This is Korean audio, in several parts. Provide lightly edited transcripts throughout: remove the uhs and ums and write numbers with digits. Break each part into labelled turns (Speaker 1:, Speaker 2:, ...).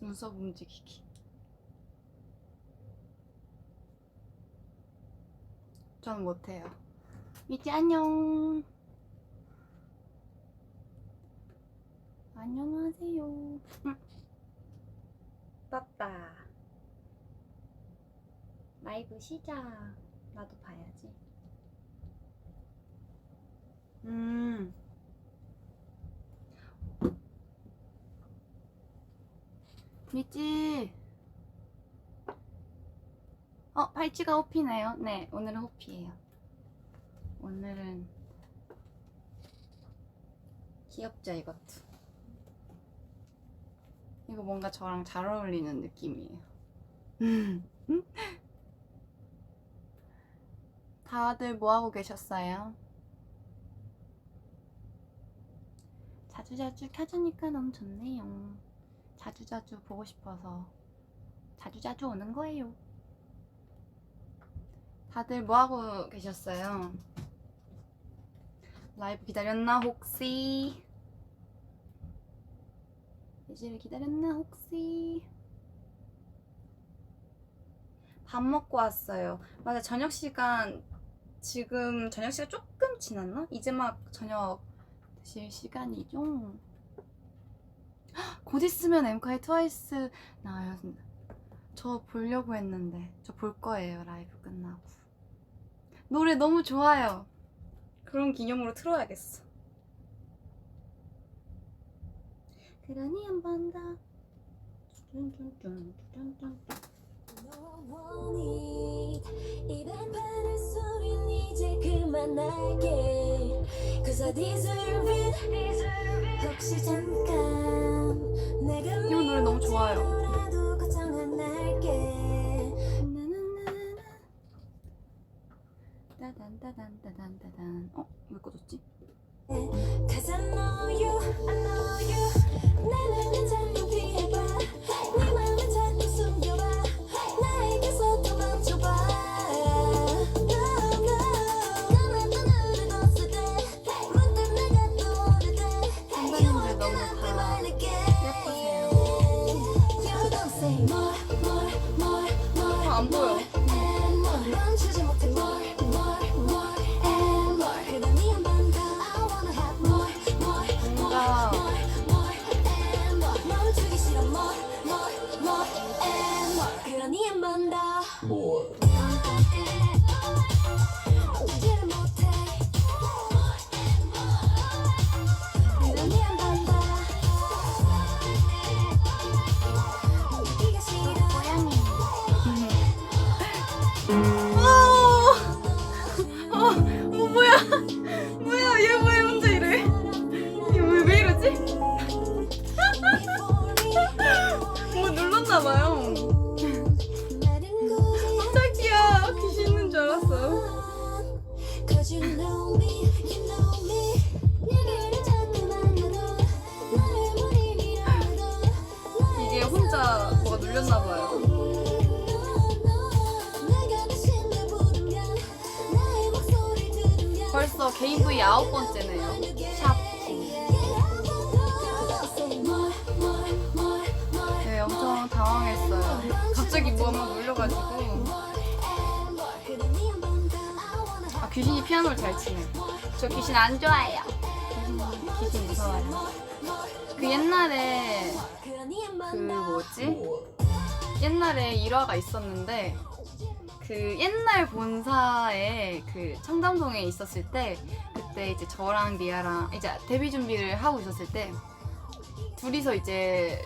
Speaker 1: 눈썹 움직이기. 저는 못해요. 미지 안녕. 안녕하세요. 떴다. 라이브 시작. 나도 봐야지. 미지. 팔찌가 호피네요. 네, 오늘은 호피예요. 오늘은 귀엽죠, 이것도. 이거 뭔가 저랑 잘 어울리는 느낌이에요. 다들 뭐하고 계셨어요? 자주자주 켜주니까 너무 좋네요. 자주자주 보고 싶어서 자주자주 오는 거예요. 다들 뭐하고 계셨어요? 라이브 기다렸나 혹시? 예지를 기다렸나 혹시? 밥 먹고 왔어요. 맞아, 저녁 시간. 지금 저녁 시간 조금 지났나? 이제 막 저녁 드실 시간이죠? 곧 있으면 엠카이 트와이스 나와요. 저 보려고 했는데 저 볼 거예요. 라이브 끝나고. 노래 너무 좋아요. 그런 기념으로 틀어야겠어. 그러니 한 번 더. 이 노래 너무 좋아요. 따단따단따단따단. 왜 꺼졌지? 선배님들 너무 다 예쁘세요. 안 보여. 뭐야, 얘 왜 혼자 이래? 얘 왜 이러지? 뭐 눌렀나봐요. 깜짝이야, 귀신 있는 줄 알았어. 이게 혼자 뭐가 눌렸나봐요. 벌써 개인 V 9번째네요. 샵. 네, 엄청 당황했어요. 갑자기 뭐 한번 눌려가지고. 귀신이 피아노를 잘 치네. 저 귀신 안 좋아해요. 귀신 무서워요. 그 옛날에 그 뭐지? 옛날에 일화가 있었는데, 그 옛날 본사에 그 청담동에 있었을 때, 그때 이제 저랑 리아랑 이제 데뷔 준비를 하고 있었을 때 둘이서 이제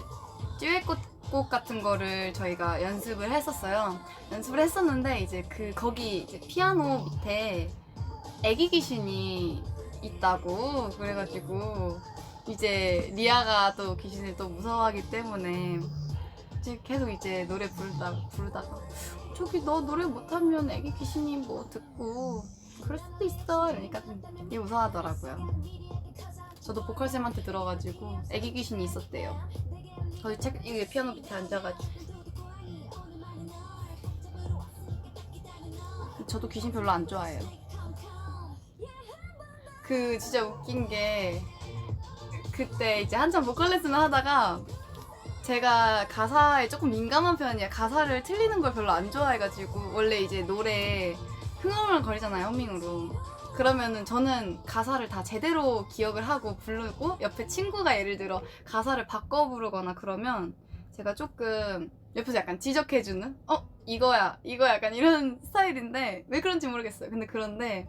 Speaker 1: 듀엣곡 같은 거를 저희가 연습을 했었어요. 연습을 했었는데 이제 거기 이제 피아노 밑에 애기 귀신이 있다고 그래가지고 이제 리아가 또 귀신을 또 무서워하기 때문에 이제 계속 이제 노래 부르다가 저기 너 노래 못하면 애기 귀신이 뭐 듣고 그럴 수도 있어 이러니까 되게 무서워하더라고요. 저도 보컬쌤한테 들어가지고 애기 귀신이 있었대요. 거기 이게 피아노 밑에 앉아가지고. 저도 귀신 별로 안 좋아해요. 그 진짜 웃긴 게 그때 이제 한참 보컬 레슨을 하다가 제가 가사에 조금 민감한 편이야. 가사를 틀리는 걸 별로 안 좋아해가지고 원래 이제 노래 흥얼흥얼거리잖아요, 허밍으로. 그러면은 저는 가사를 다 제대로 기억을 하고 부르고 옆에 친구가 예를 들어 가사를 바꿔 부르거나 그러면 제가 조금 옆에서 약간 지적해주는 이거야 이거 약간 이런 스타일인데 왜 그런지 모르겠어요. 근데 그런데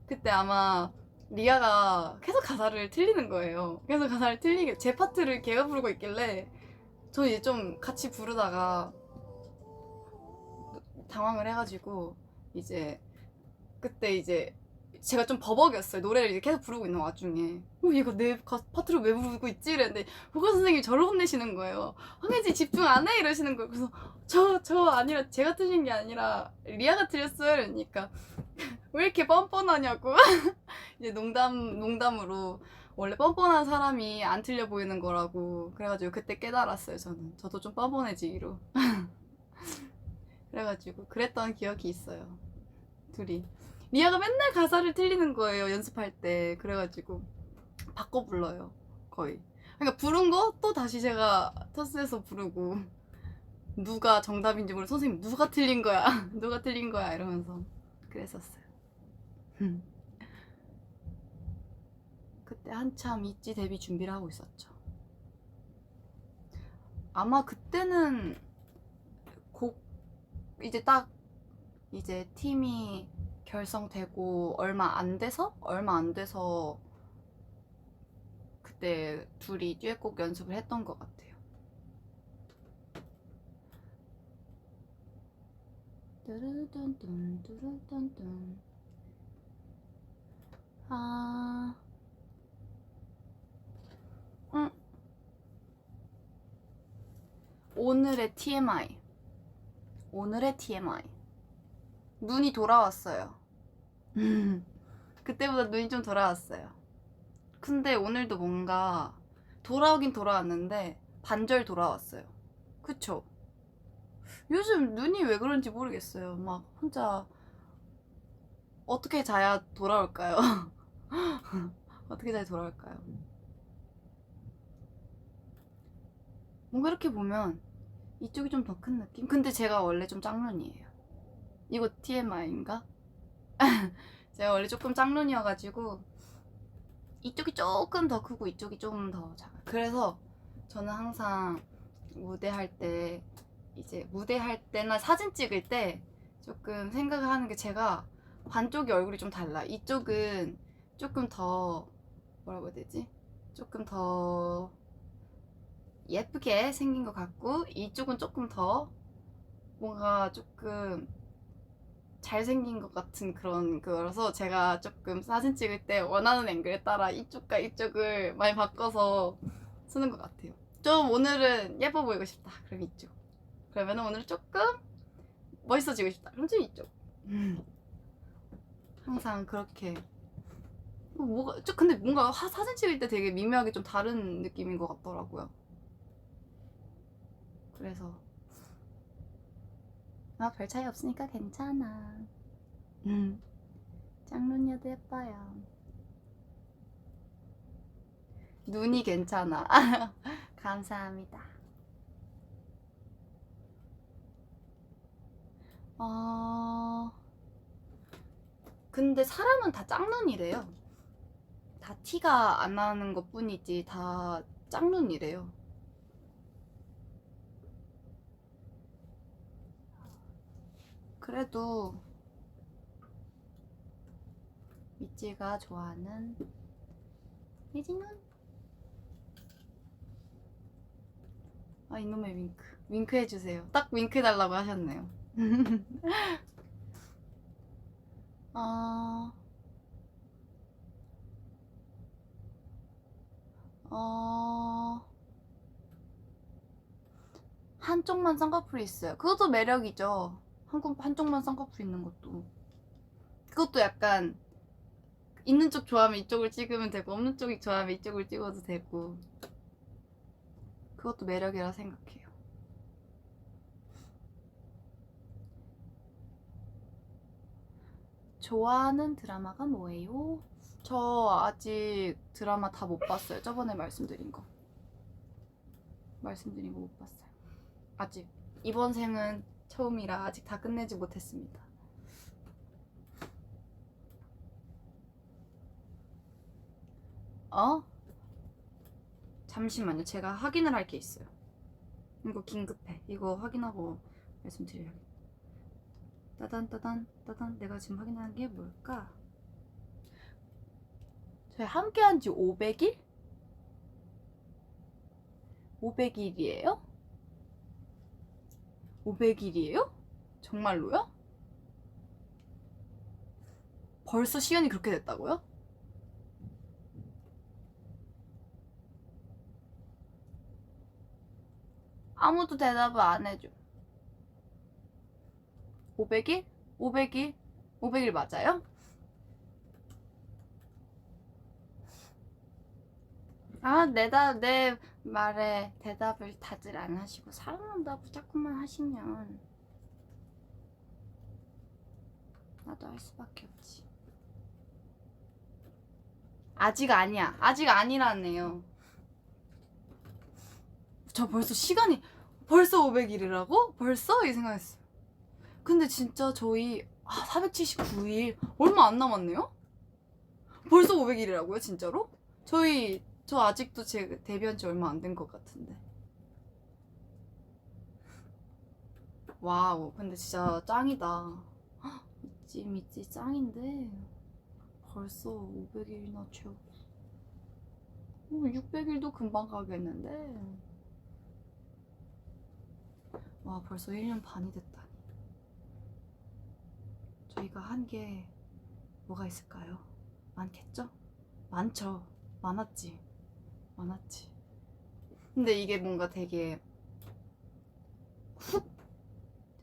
Speaker 1: 그때 아마 리아가 계속 가사를 틀리는 거예요. 계속 가사를 틀리게 제 파트를 걔가 부르고 있길래 저 이제 좀 같이 부르다가 당황을 해가지고 이제 그때 이제 제가 좀 버벅이었어요. 노래를 이제 계속 부르고 있는 와중에 얘가 내 파트를 왜 부르고 있지? 이랬는데 보컬 선생님이 저를 혼내시는 거예요. 황혜지 집중 안 해? 이러시는 거예요. 그래서 저 아니라 제가 틀린 게 아니라 리아가 틀렸어요. 그러니까 왜 이렇게 뻔뻔하냐고 이제 농담으로 원래 뻔뻔한 사람이 안 틀려 보이는 거라고 그래가지고 그때 깨달았어요. 저도 좀 뻔뻔해지기로 그래가지고 그랬던 기억이 있어요. 둘이 리아가 맨날 가사를 틀리는 거예요, 연습할 때. 그래가지고 바꿔 불러요, 거의. 그러니까 부른 거 또 다시 제가 터스에서 부르고 누가 정답인지 모르고 선생님 누가 틀린 거야 누가 틀린 거야 이러면서 그랬었어요. 그때 한참 있지 데뷔 준비를 하고 있었죠. 아마 그때는 곡 이제 딱 이제 팀이 결성되고 얼마 안 돼서 그때 둘이 듀엣곡 연습을 했던 것 같아요. 뚜루둔둔 뚜루둔둔 오늘의 TMI 눈이 돌아왔어요. 그때보다 눈이 좀 돌아왔어요. 근데 오늘도 뭔가 돌아오긴 돌아왔는데 반절 돌아왔어요. 그쵸? 요즘 눈이 왜 그런지 모르겠어요. 막 혼자 어떻게 자야 돌아올까요? 어떻게 자야 돌아올까요? 뭔가 이렇게 보면 이쪽이 좀 더 큰 느낌? 근데 제가 원래 좀 짝눈이에요. 이거 TMI인가? 제가 원래 조금 짝눈이어가지고 이쪽이 조금 더 크고 이쪽이 좀 더 작아요. 그래서 저는 항상 무대할 때나 사진 찍을 때 조금 생각을 하는 게 제가 반쪽이 얼굴이 좀 달라. 이쪽은 조금 더 뭐라고 해야 되지? 조금 더 예쁘게 생긴 것 같고 이쪽은 조금 더 뭔가 조금 잘생긴 것 같은 그런 거라서 제가 조금 사진 찍을 때 원하는 앵글에 따라 이쪽과 이쪽을 많이 바꿔서 쓰는 것 같아요. 좀 오늘은 예뻐 보이고 싶다. 그럼 이쪽. 그러면 오늘 조금 멋있어지고 싶다. 그럼 좀 이쪽. 항상 그렇게. 근데 뭔가 사진 찍을 때 되게 미묘하게 좀 다른 느낌인 것 같더라고요. 그래서 별 차이 없으니까 괜찮아. 짝눈이어도 예뻐요. 눈이 괜찮아. 감사합니다. 근데 사람은 다 짝눈이래요. 다 티가 안 나는 것 뿐이지 다 짝눈이래요. 그래도 미찌가 좋아하는 혜진은? 이놈의 윙크 해주세요. 딱 윙크 해달라고 하셨네요. 한쪽만 쌍꺼풀이 있어요. 그것도 매력이죠. 한쪽만 쌍꺼풀 있는 것도. 그것도 약간 있는 쪽 좋아하면 이쪽을 찍으면 되고 없는 쪽이 좋아하면 이쪽을 찍어도 되고 그것도 매력이라 생각해요. 좋아하는 드라마가 뭐예요? 저 아직 드라마 다 못 봤어요. 저번에 말씀드린 거. 말씀드린 거 못 봤어요. 아직 이번 생은 처음이라 아직 다 끝내지 못했습니다. 잠시만요. 제가 확인을 할 게 있어요. 이거 긴급해. 이거 확인하고 말씀드려야겠다. 따단. 내가 지금 확인하는 게 뭘까? 저희 함께한 지 500일? 500일이에요? 500일이에요? 정말로요? 벌써 시간이 그렇게 됐다고요? 아무도 대답을 안 해줘. 500일? 500일? 500일 맞아요? 내 말에 대답을 다들 안 하시고 사랑한다고 자꾸만 하시면 나도 할 수밖에 없지. 아직 아니야. 아직 아니라네요. 저 벌써 시간이 벌써 500일이라고? 벌써? 이 생각했어요. 근데 진짜 저희 479일 얼마 안 남았네요? 벌써 500일이라고요? 진짜로? 저 아직도 제 데뷔한 지 얼마 안 된 것 같은데. 와우, 근데 진짜 짱이다. 미찌 짱인데 벌써 500일이나 채우고 600일도 금방 가겠는데. 와, 벌써 1년 반이 됐다니. 저희가 한 게 뭐가 있을까요? 많겠죠? 많죠. 많았지. 근데 이게 뭔가 되게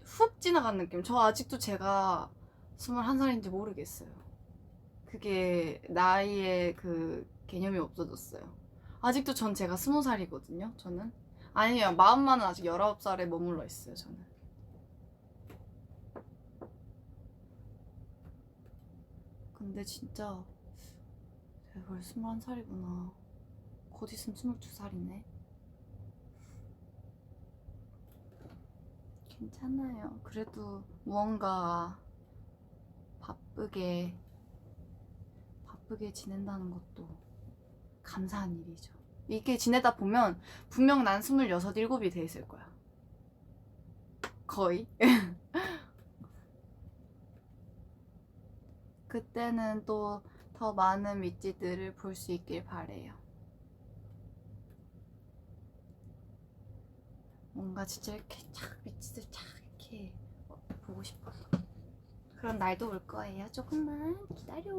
Speaker 1: 훅 지나간 느낌. 저 아직도 제가 21살인지 모르겠어요. 그게 나이의 그 개념이 없어졌어요. 아직도 전 제가 20살이거든요. 저는 아니요, 마음만은 아직 19살에 머물러 있어요. 저는. 근데 진짜 제가 벌써 21살이구나. 곧 있으면 22살이네. 괜찮아요. 그래도 무언가 바쁘게 지낸다는 것도 감사한 일이죠. 이렇게 지내다 보면 분명 난 26, 7이 돼 있을 거야. 거의. 그때는 또 더 많은 미찌들을 볼 수 있길 바래요. 뭔가 진짜 이렇게 미찌들 이렇게 보고 싶어서. 그런 날도 올 거예요. 조금만 기다려.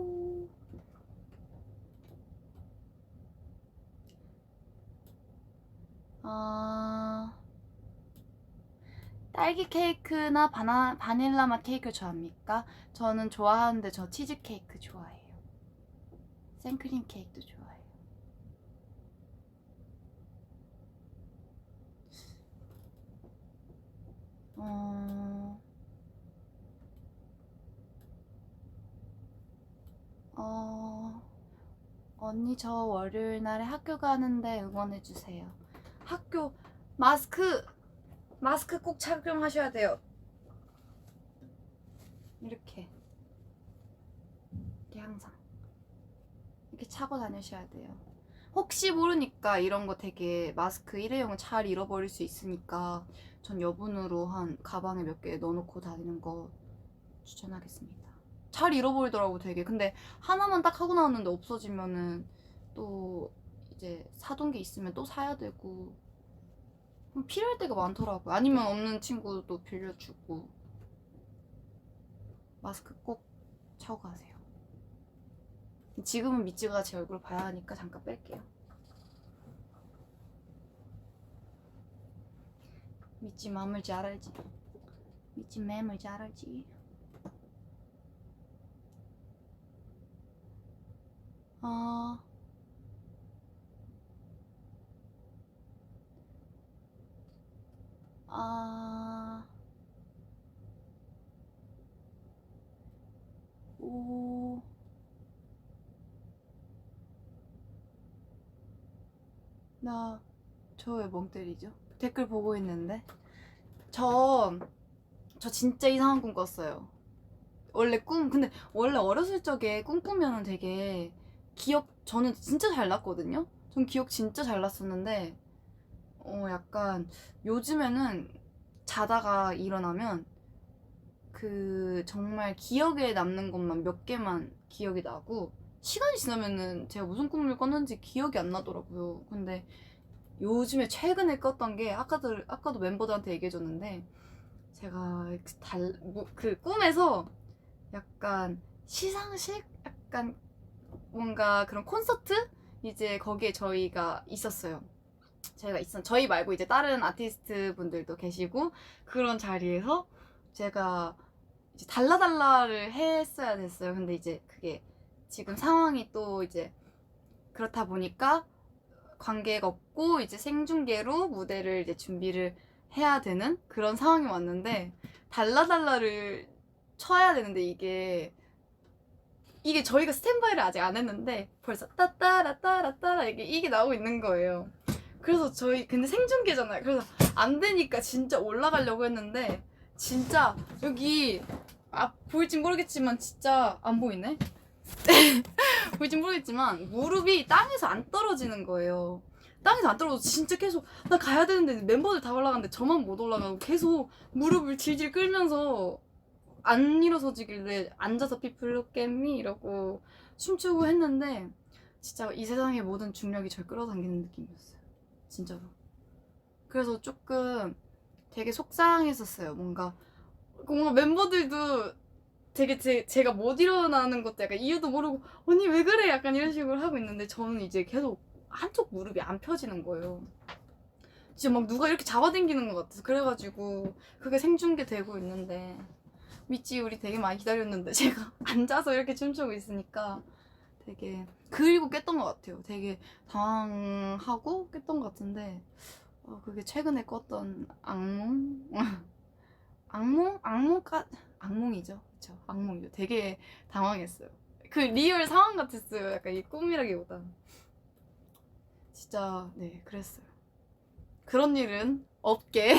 Speaker 1: 딸기 케이크나 바닐라 맛 케이크 좋아합니까? 저는 좋아하는데 저 치즈 케이크 좋아해요. 생크림 케이크도 좋아해요. 언니 저 월요일 날에 학교 가는데 응원해주세요. 학교 마스크 꼭 착용하셔야 돼요. 이렇게 항상 이렇게 차고 다니셔야 돼요. 혹시 모르니까 이런 거 되게 마스크 일회용을 잘 잃어버릴 수 있으니까 전 여분으로 한 가방에 몇 개 넣어놓고 다니는 거 추천하겠습니다. 잘 잃어버리더라고 되게. 근데 하나만 딱 하고 나왔는데 없어지면은 또 이제 사둔 게 있으면 또 사야 되고 필요할 때가 많더라고요. 아니면 없는 친구도 빌려주고. 마스크 꼭 차고 가세요. 지금은 미찌가 제 얼굴 봐야 하니까 잠깐 뺄게요. 미찌 마음을 잘 알지. 미찌 맴을 잘 알지. 저 왜 멍 때리죠? 댓글 보고 있는데 저 진짜 이상한 꿈 꿨어요. 근데 원래 어렸을 적에 꿈 꾸면은 되게 저는 진짜 잘 났거든요? 전 기억 진짜 잘 났었는데 약간 요즘에는 자다가 일어나면 정말 기억에 남는 것만 몇 개만 기억이 나고 시간이 지나면은 제가 무슨 꿈을 꿨는지 기억이 안 나더라고요. 근데 요즘에 최근에 꿨던 게 아까도 멤버들한테 얘기해줬는데 제가 그 꿈에서 약간 시상식? 약간 뭔가 그런 콘서트? 이제 거기에 저희가 있었어요. 저희 말고 이제 다른 아티스트 분들도 계시고 그런 자리에서 제가 이제 달라달라를 했어야 됐어요. 근데 이제 그게 지금 상황이 또 이제 그렇다 보니까 관계가 없고 이제 생중계로 무대를 이제 준비를 해야 되는 그런 상황이 왔는데 달라달라를 쳐야 되는데 이게 저희가 스탠바이를 아직 안 했는데 벌써 따따라따라따라 이게 나오고 있는 거예요. 그래서 근데 생중계잖아요. 그래서 안 되니까 진짜 올라가려고 했는데 진짜 여기 보일진 모르겠지만 진짜 안 보이네? 보일진 모르겠지만 무릎이 땅에서 안 떨어지는 거예요. 땅에서 안 떨어져서 진짜 계속 나 가야 되는데 멤버들 다 올라가는데 저만 못 올라가고 계속 무릎을 질질 끌면서 안 일어서지길래 앉아서 people look at me 이러고 춤추고 했는데 진짜 이 세상의 모든 중력이 절 끌어당기는 느낌이었어요. 진짜로. 그래서 조금 되게 속상했었어요. 뭔가 멤버들도 되게 제가 못 일어나는 것도 약간 이유도 모르고 언니 왜 그래? 약간 이런 식으로 하고 있는데 저는 이제 계속 한쪽 무릎이 안 펴지는 거예요. 진짜 막 누가 이렇게 잡아당기는 것 같아서 그래가지고 그게 생중계되고 있는데 미찌 우리 되게 많이 기다렸는데 제가 앉아서 이렇게 춤추고 있으니까 되게 그리고 깼던 것 같아요. 되게 당황하고 깼던 것 같은데 그게 최근에 꿨던 악몽? 악몽이죠. 그쵸? 악몽이죠. 되게 당황했어요. 그 리얼 상황 같았어요. 약간 이 꿈이라기보다 진짜 네 그랬어요. 그런 일은 없게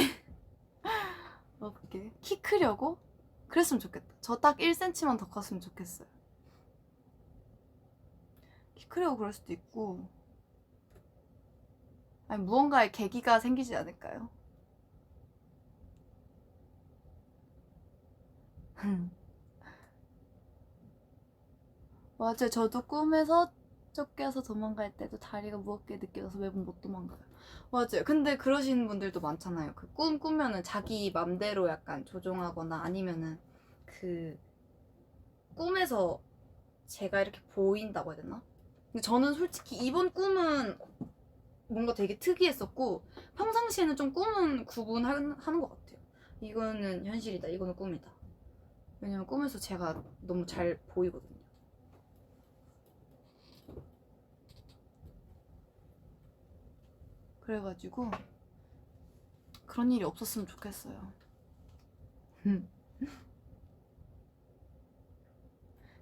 Speaker 1: 키 크려고? 그랬으면 좋겠다. 저 딱 1cm만 더 컸으면 좋겠어요. 키 크려고 그럴 수도 있고 아니 무언가의 계기가 생기지 않을까요? 맞아요. 저도 꿈에서 쫓겨서 도망갈 때도 다리가 무겁게 느껴져서 매번 못 도망가요. 맞아요. 근데 그러시는 분들도 많잖아요. 그 꿈 꾸면은 자기 맘대로 약간 조종하거나 아니면은 그 꿈에서 제가 이렇게 보인다고 해야 되나? 근데 저는 솔직히 이번 꿈은 뭔가 되게 특이했었고 평상시에는 좀 꿈은 구분하는 것 같아요. 이거는 현실이다. 이거는 꿈이다. 왜냐면 꿈에서 제가 너무 잘 보이거든요. 그래가지고 그런 일이 없었으면 좋겠어요.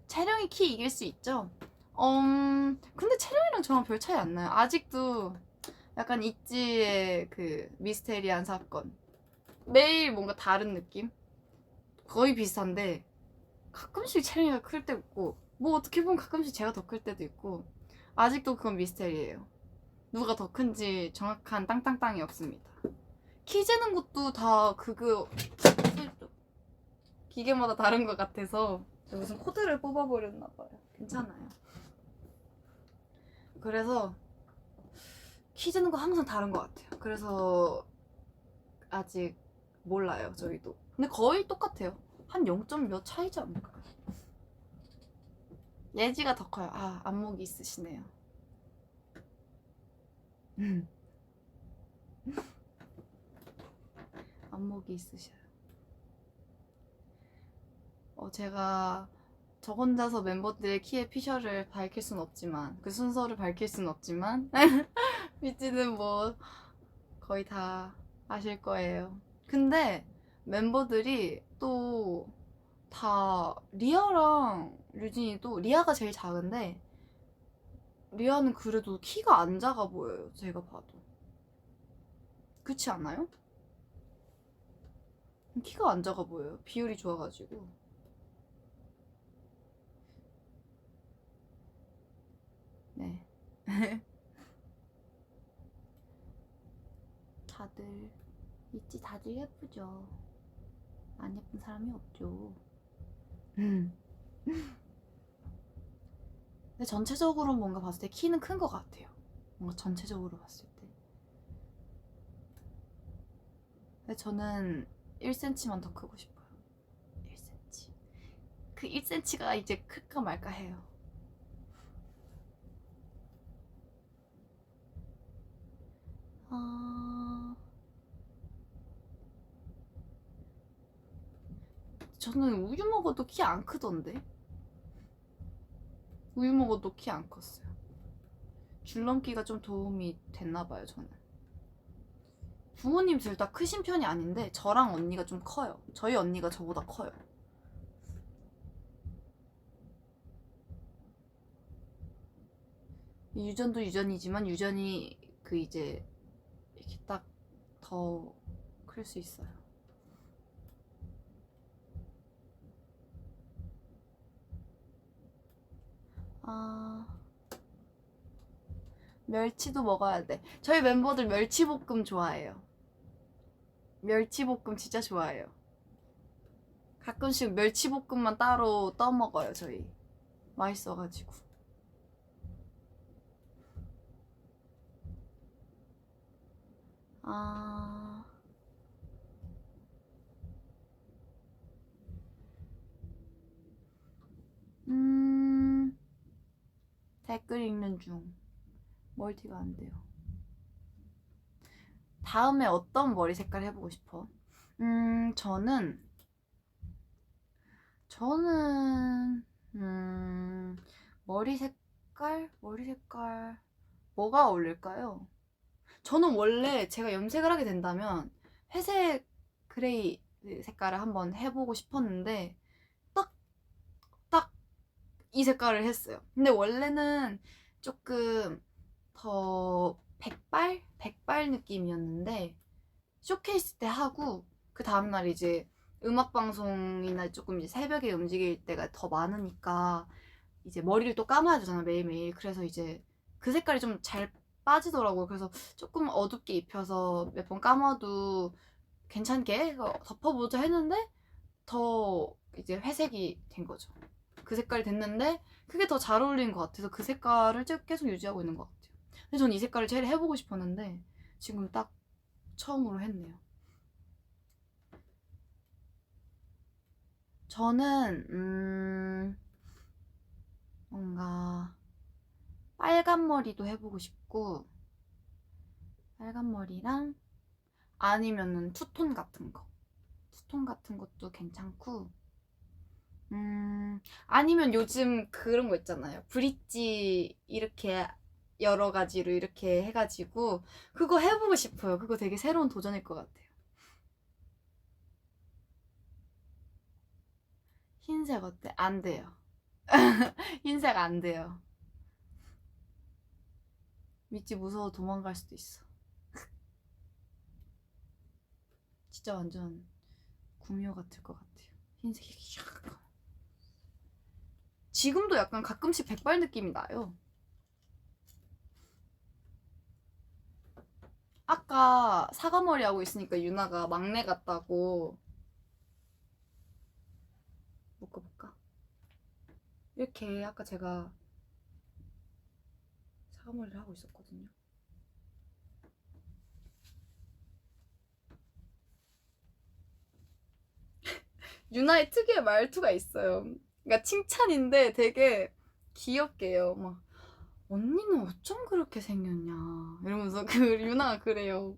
Speaker 1: 채령이 키 이길 수 있죠? 근데 채령이랑 저랑 별 차이 안 나요. 아직도 약간 있지의 그 미스테리한 사건. 매일 뭔가 다른 느낌? 거의 비슷한데 가끔씩 채령이가 클 때도 있고 뭐 어떻게 보면 가끔씩 제가 더 클 때도 있고 아직도 그건 미스테리예요. 누가 더 큰지 정확한 땅땅땅이 없습니다. 키 재는 것도 다 기계마다 다른 것 같아서 무슨 코드를 뽑아버렸나봐요. 괜찮아요. 그래서 키 재는 거 항상 다른 것 같아요. 그래서 아직 몰라요. 저희도. 근데 거의 똑같아요. 한 0점 몇 차이지 않을까? 예지가 더 커요. 안목이 있으시네요. 안목이 있으셔요. 제가 저 혼자서 멤버들의 키의 피셜을 밝힐 순 없지만 그 순서를 밝힐 순 없지만 미찌는 뭐 거의 다 아실 거예요. 근데 멤버들이 또 다 리아랑 류진이도 리아가 제일 작은데 리아는 그래도 키가 안 작아 보여요. 제가 봐도. 그렇지 않아요? 키가 안 작아 보여요. 비율이 좋아가지고. 네. 다들 있지. 다들 예쁘죠. 안 예쁜 사람이 없죠. 근데 전체적으로 뭔가 봤을 때 키는 큰 것 같아요. 뭔가 전체적으로 봤을 때. 근데 저는 1cm만 더 크고 싶어요. 1cm. 그 1cm가 이제 클까 말까 해요. 저는 우유 먹어도 키 안 크던데? 우유 먹어도 키 안 컸어요. 줄넘기가 좀 도움이 됐나봐요, 저는. 부모님 둘 다 크신 편이 아닌데 저랑 언니가 좀 커요. 저희 언니가 저보다 커요. 유전도 유전이지만 유전이 그 이제 이렇게 딱 더 클 수 있어요. 멸치도 먹어야 돼. 저희 멤버들 멸치볶음 좋아해요. 멸치볶음 진짜 좋아해요. 가끔씩 멸치볶음만 따로 떠먹어요, 저희. 맛있어가지고. 댓글 읽는 중. 멀티가 안 돼요. 다음에 어떤 머리 색깔 해보고 싶어? 저는 머리 색깔 뭐가 어울릴까요? 저는 원래 제가 염색을 하게 된다면 회색 그레이 색깔을 한번 해보고 싶었는데 딱 이 색깔을 했어요. 근데 원래는 조금 더 백발 느낌이었는데 쇼케이스 때 하고 그 다음날 이제 음악방송이나 조금 이제 새벽에 움직일 때가 더 많으니까 이제 머리를 또 감아야 되잖아, 매일매일. 그래서 이제 그 색깔이 좀 잘 빠지더라고요. 그래서 조금 어둡게 입혀서 몇 번 감아도 괜찮게 덮어보자 했는데 더 이제 회색이 된 거죠. 그 색깔이 됐는데 그게 더 잘 어울리는 것 같아서 그 색깔을 계속 유지하고 있는 것 같아요. 근데 전 이 색깔을 제일 해보고 싶었는데 지금 딱 처음으로 했네요. 저는 뭔가 빨간 머리도 해보고 싶고, 빨간 머리랑 아니면은 투톤 같은 거, 투톤 같은 것도 괜찮고, 아니면 요즘 그런 거 있잖아요. 브릿지 이렇게 여러 가지로 이렇게 해가지고 그거 해보고 싶어요. 그거 되게 새로운 도전일 것 같아요. 흰색 어때? 안 돼요. 흰색 안 돼요. 미찌 무서워 도망갈 수도 있어. 진짜 완전 구미호 같을 것 같아요. 흰색이 샥. 지금도 약간 가끔씩 백발 느낌이 나요. 아까 사과머리 하고 있으니까 유나가 막내 같다고 묶어볼까? 이렇게 아까 제가 사과머리를 하고 있었거든요. 유나의 특유의 말투가 있어요. 그러니까 칭찬인데 되게 귀엽게 해요. 막 언니는 어쩜 그렇게 생겼냐 이러면서 그 유나가 그래요.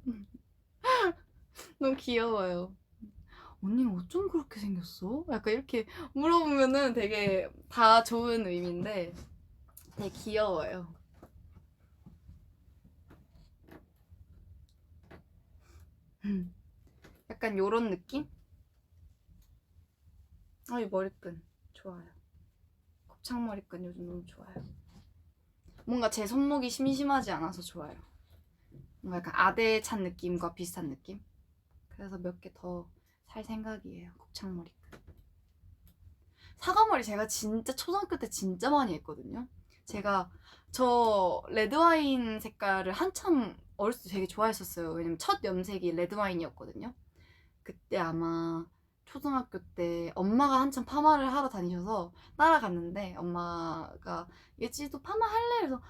Speaker 1: 너무 귀여워요. 언니는 어쩜 그렇게 생겼어? 약간 이렇게 물어보면은 되게 다 좋은 의미인데 되게 귀여워요. 약간 요런 느낌? 이 머리끈 좋아요. 곱창머리끈 요즘 너무 좋아요. 뭔가 제 손목이 심심하지 않아서 좋아요. 뭔가 약간 아대 찬 느낌과 비슷한 느낌. 그래서 몇 개 더 살 생각이에요. 곱창머리. 사과머리 제가 진짜 초등학교 때 진짜 많이 했거든요. 제가 저 레드와인 색깔을 한참 어렸을 때 되게 좋아했었어요. 왜냐면 첫 염색이 레드와인이었거든요. 그때 아마 초등학교 때 엄마가 한참 파마를 하러 다니셔서 따라갔는데 엄마가 예지도 파마 할래? 그래서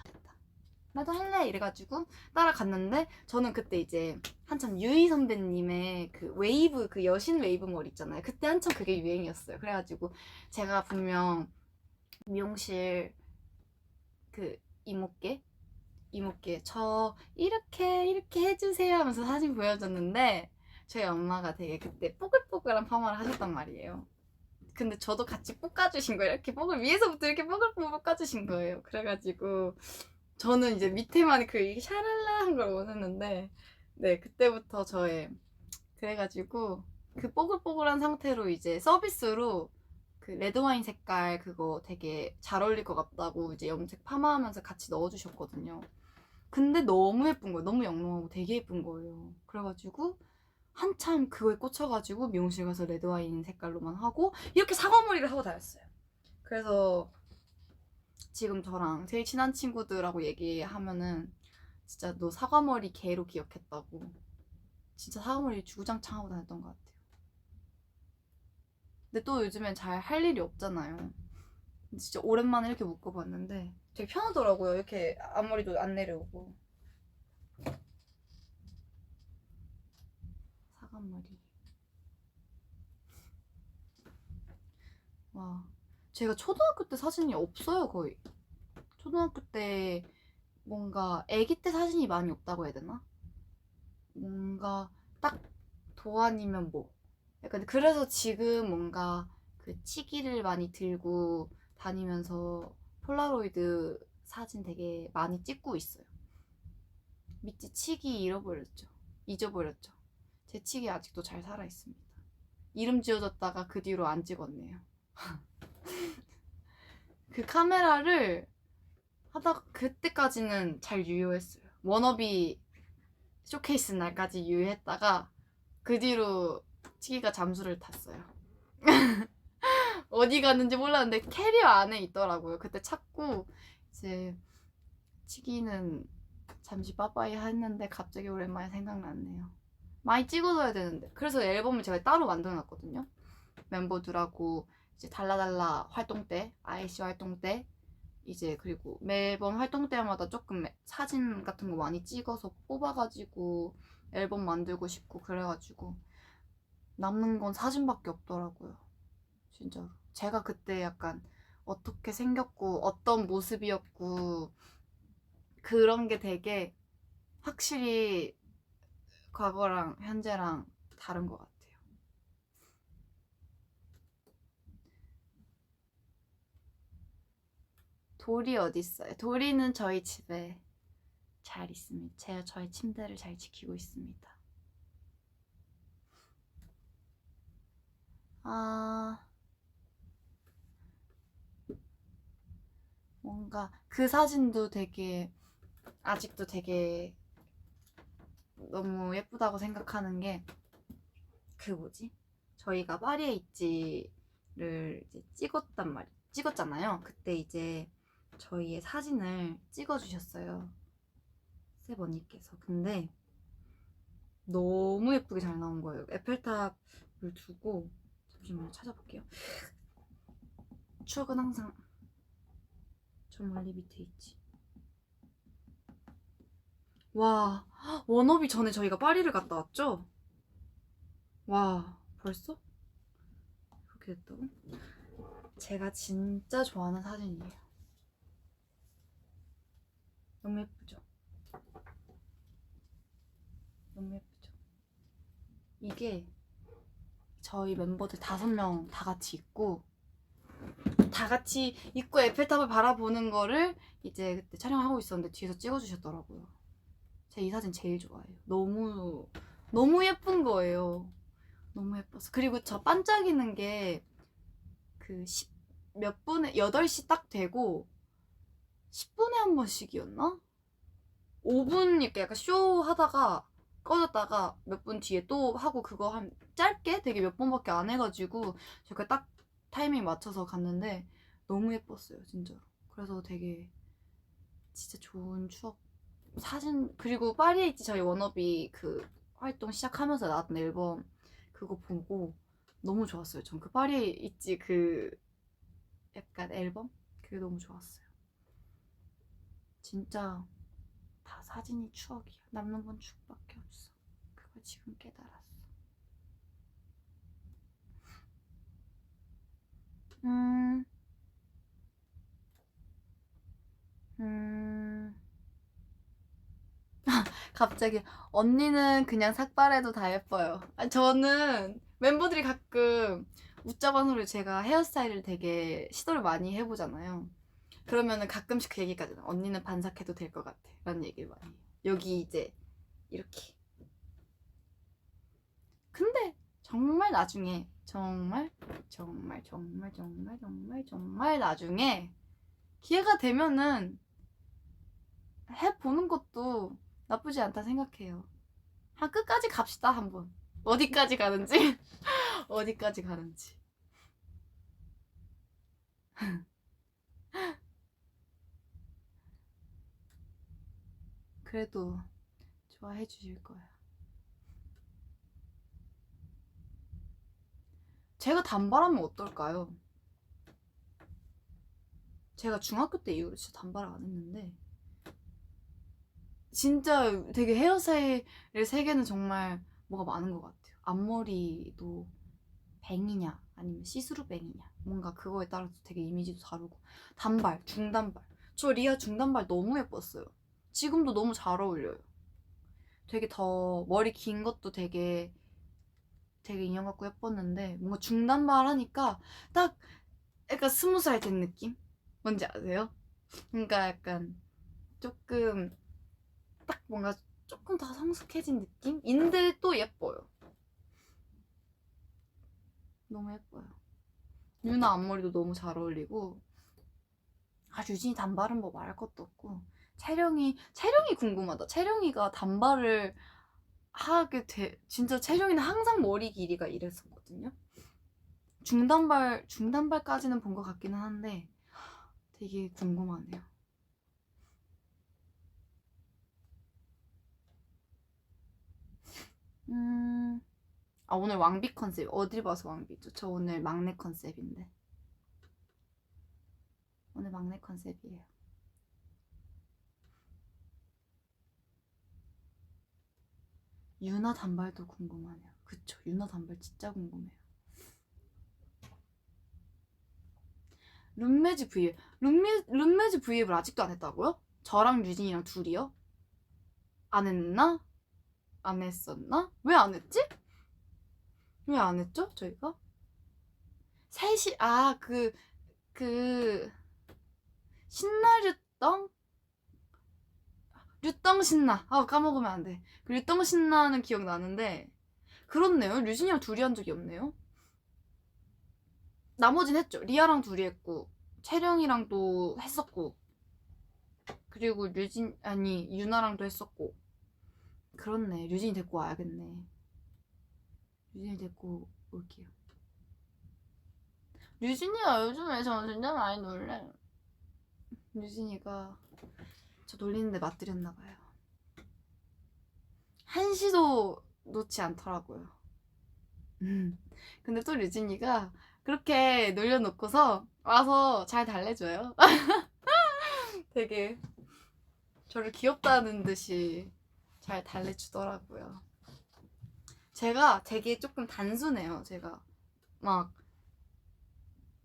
Speaker 1: 나도 할래 이래가지고 따라갔는데 저는 그때 이제 한참 유희 선배님의 그 웨이브 그 여신 웨이브 머리 있잖아요. 그때 한참 그게 유행이었어요. 그래가지고 제가 분명 미용실 그 이모께 저 이렇게 해주세요 하면서 사진 보여줬는데 저희 엄마가 되게 그때 뽀글뽀글한 파마를 하셨단 말이에요. 근데 저도 같이 볶아주신 거예요. 이렇게 뽀글 위에서부터 이렇게 뽀글뽀글 볶아주신 거예요. 그래가지고 저는 이제 밑에만 그 샤랄라한 걸 원했는데 네 그때부터 저의 그래가지고 그 뽀글뽀글한 상태로 이제 서비스로 그 레드와인 색깔 그거 되게 잘 어울릴 것 같다고 이제 염색 파마하면서 같이 넣어주셨거든요. 근데 너무 예쁜 거예요. 너무 영롱하고 되게 예쁜 거예요. 그래가지고 한참 그거에 꽂혀가지고 미용실 가서 레드와인 색깔로만 하고 이렇게 사과머리를 하고 다녔어요. 그래서 지금 저랑 제일 친한 친구들하고 얘기하면은 진짜 너 사과머리 개로 기억했다고. 진짜 사과머리 주구장창 하고 다녔던 것 같아요. 근데 또 요즘엔 잘 할 일이 없잖아요. 진짜 오랜만에 이렇게 묶어봤는데 되게 편하더라고요. 이렇게 앞머리도 안 내려오고. 사과머리. 와, 제가 초등학교 때 사진이 없어요, 거의. 초등학교 때 뭔가 아기 때 사진이 많이 없다고 해야 되나? 뭔가 딱 도안이면 뭐. 약간 그래서 지금 뭔가 그 치기를 많이 들고 다니면서 폴라로이드 사진 되게 많이 찍고 있어요. 밑지 치기 잊어버렸죠. 제 치기 아직도 잘 살아있습니다. 이름 지어졌다가 그 뒤로 안 찍었네요. 그 카메라를 하다 그때까지는 잘 유효했어요. 워너비 쇼케이스 날까지 유효했다가 그 뒤로 치기가 잠수를 탔어요. 어디 갔는지 몰랐는데 캐리어 안에 있더라고요. 그때 찾고 이제 치기는 잠시 빠빠이 했는데 갑자기 오랜만에 생각났네요. 많이 찍어둬야 되는데. 그래서 앨범을 제가 따로 만들어놨거든요. 멤버들하고 이제 달라달라 활동 때, IC 활동 때, 이제 그리고 매번 활동 때마다 조금 사진 같은 거 많이 찍어서 뽑아가지고 앨범 만들고 싶고 그래가지고 남는 건 사진밖에 없더라고요. 진짜로. 제가 그때 약간 어떻게 생겼고 어떤 모습이었고 그런 게 되게 확실히 과거랑 현재랑 다른 것 같아요. 돌이 어디 있어요? 돌이는 저희 집에 잘 있습니다. 제가 저희 침대를 잘 지키고 있습니다. 아, 뭔가 그 사진도 되게 아직도 되게 너무 예쁘다고 생각하는 게 그 뭐지? 저희가 파리에 있지를 이제 찍었잖아요. 그때 이제 저희의 사진을 찍어주셨어요. 셉 언니께서. 근데 너무 예쁘게 잘 나온 거예요. 에펠탑을 두고 잠시만요. 찾아볼게요. 추억은 항상 저 멀리 밑에 있지. 와, 워너비 전에 저희가 파리를 갔다 왔죠? 와, 벌써? 그렇게 됐다고? 제가 진짜 좋아하는 사진이에요. 너무 예쁘죠? 너무 예쁘죠? 이게 저희 멤버들 5명 다 같이 있고 에펠탑을 바라보는 거를 이제 그때 촬영하고 있었는데 뒤에서 찍어주셨더라고요. 제가 이 사진 제일 좋아해요. 너무 예쁜 거예요. 너무 예뻐서. 그리고 저 반짝이는 게 그 몇 분에 8시 딱 되고 10분에 한 번씩이었나? 5분 이렇게 약간 쇼 하다가 꺼졌다가 몇 분 뒤에 또 하고 그거 한 짧게 되게 몇 번밖에 안 해가지고 제가 딱 타이밍 맞춰서 갔는데 너무 예뻤어요 진짜로. 그래서 되게 진짜 좋은 추억. 사진 그리고 파리에 있지 저희 워너비 그 활동 시작하면서 나왔던 앨범 그거 보고 너무 좋았어요. 전 그 파리에 있지 그 약간 앨범 그게 너무 좋았어요. 진짜 다 사진이 추억이야. 남는 건 추억밖에 없어. 그걸 지금 깨달았어. 음, 음. 갑자기 언니는 그냥 삭발해도 다 예뻐요. 아니, 저는 멤버들이 가끔 웃자반으로 제가 헤어스타일을 되게 시도를 많이 해보잖아요. 그러면은 가끔씩 그 얘기까지 나. 언니는 반삭해도 될 것 같아. 라는 얘기를 많이 해요. 여기 이제 이렇게. 근데 정말 나중에 정말 나중에 기회가 되면은 해보는 것도 나쁘지 않다 생각해요. 한 끝까지 갑시다 한번. 어디까지 가는지 어디까지 가는지. 그래도 좋아해 주실 거야. 제가 단발하면 어떨까요? 제가 중학교 때 이후로 진짜 단발을 안 했는데 진짜 되게 헤어스타일의 세계는 정말 뭐가 많은 것 같아요. 앞머리도 뱅이냐 아니면 시스루 뱅이냐 뭔가 그거에 따라서 되게 이미지도 다르고 단발, 중단발. 저 리아 중단발 너무 예뻤어요. 지금도 너무 잘 어울려요. 되게 더 머리 긴 것도 되게 인형 같고 예뻤는데 뭔가 중단발 하니까 딱 약간 20살 된 느낌? 뭔지 아세요? 그러니까 약간 조금 딱 뭔가 조금 더 성숙해진 느낌인데 또 예뻐요. 너무 예뻐요. 유나 앞머리도 너무 잘 어울리고 유진이 단발은 뭐 말할 것도 없고 채령이 궁금하다. 채령이가 단발을 하게 돼. 진짜 채령이는 항상 머리 길이가 이랬었거든요. 중단발까지는 본 것 같기는 한데 되게 궁금하네요. 오늘 왕비 컨셉. 어딜 봐서 왕비죠? 저 오늘 막내 컨셉인데. 오늘 막내 컨셉이에요. 유나 단발도 궁금하네요. 그쵸? 유나 단발 진짜 궁금해요. 룸메즈 V앱. 룸메즈 V앱을 아직도 안 했다고요? 저랑 유진이랑 둘이요? 안 했나? 안 했었나? 왜 안 했지? 왜 안 했죠? 저희가? 셋이, 신나류떡? 류떡 신나. 까먹으면 안 돼. 그 류떡 신나는 기억 나는데, 그렇네요. 류진이랑 둘이 한 적이 없네요. 나머진 했죠. 리아랑 둘이 했고, 채령이랑도 했었고, 그리고 유나랑도 했었고. 그렇네. 류진이 데리고 와야겠네. 류진이 데리고 올게요. 류진이가 요즘에 저 진짜 많이 놀래. 류진이가 저 놀리는데 맞들였나봐요. 한시도 놓지 않더라고요. 근데 또 류진이가 그렇게 놀려놓고서 와서 잘 달래줘요. 되게 저를 귀엽다는 듯이 잘 달래주더라고요. 제가 되게 조금 단순해요. 제가 막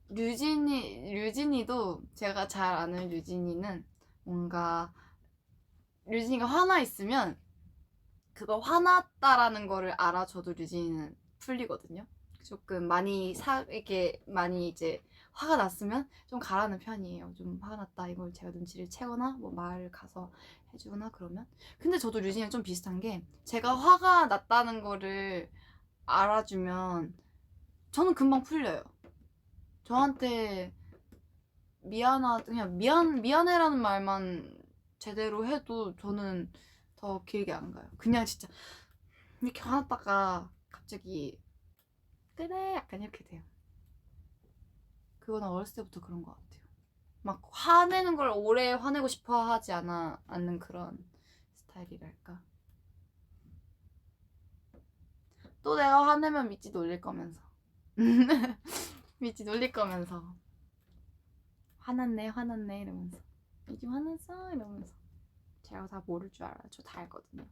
Speaker 1: 류진이도 제가 잘 아는 류진이는 뭔가 류진이가 화나 있으면 그거 화났다라는 거를 알아줘도 류진이는 풀리거든요. 조금 이게 많이 이제 화가 났으면 좀 가라는 편이에요. 좀 화가 났다 이걸 제가 눈치를 채거나 뭐 말 가서 해주거나 그러면. 근데 저도 류진이랑 좀 비슷한 게 제가 화가 났다는 거를 알아주면 저는 금방 풀려요. 저한테 그냥 미안해라는 말만 제대로 해도 저는 더 길게 안 가요. 그냥 진짜 이렇게 화났다가 갑자기 그래 약간 이렇게 돼요. 그거는 어렸을 때부터 그런 것 같아요. 막 화내는 걸 오래 화내고 싶어 하지 않는 그런 스타일이랄까. 또 내가 화내면 미찌 놀릴 거면서 미찌 놀릴 거면서 화났네 이러면서 미찌 화났어 이러면서 제가 다 모를 줄 알아요. 저 다 알거든요.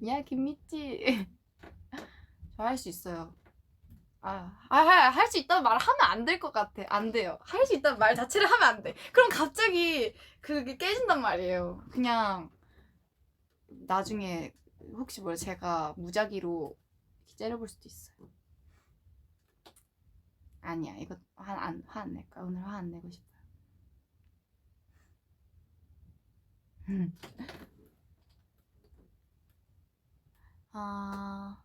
Speaker 1: 야 김미찌 저 할 수 있어요. 할 수 있다는 말을 하면 안 될 것 같아. 안 돼요. 할 수 있다는 말 자체를 하면 안 돼. 그럼 갑자기 그게 깨진단 말이에요. 그냥 나중에 혹시 몰라 제가 무작위로 째려볼 수도 있어요. 아니야 이거 화 안 낼 거야. 오늘 화 안 내고 싶어요. 아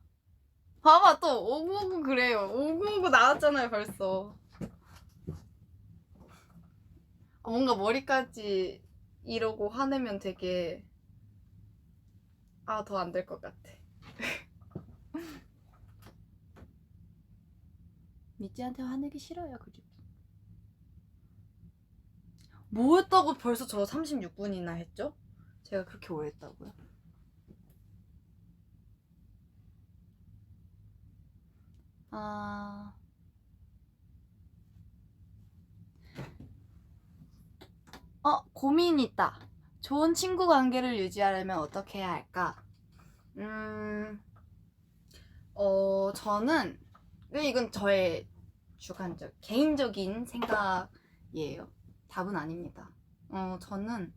Speaker 1: 봐봐 또 5959 그래요. 5959 나왔잖아요 벌써. 뭔가 머리까지 이러고 화내면 되게 더 안 될 것 같아. 미찌한테 화내기 싫어요. 그리고 뭐 했다고 벌써 저 36분이나 했죠? 제가 그렇게 오래 했다고요? 고민이 있다. 좋은 친구 관계를 유지하려면 어떻게 해야 할까? 저는 이건 저의 개인적인 생각이에요. 답은 아닙니다. 저는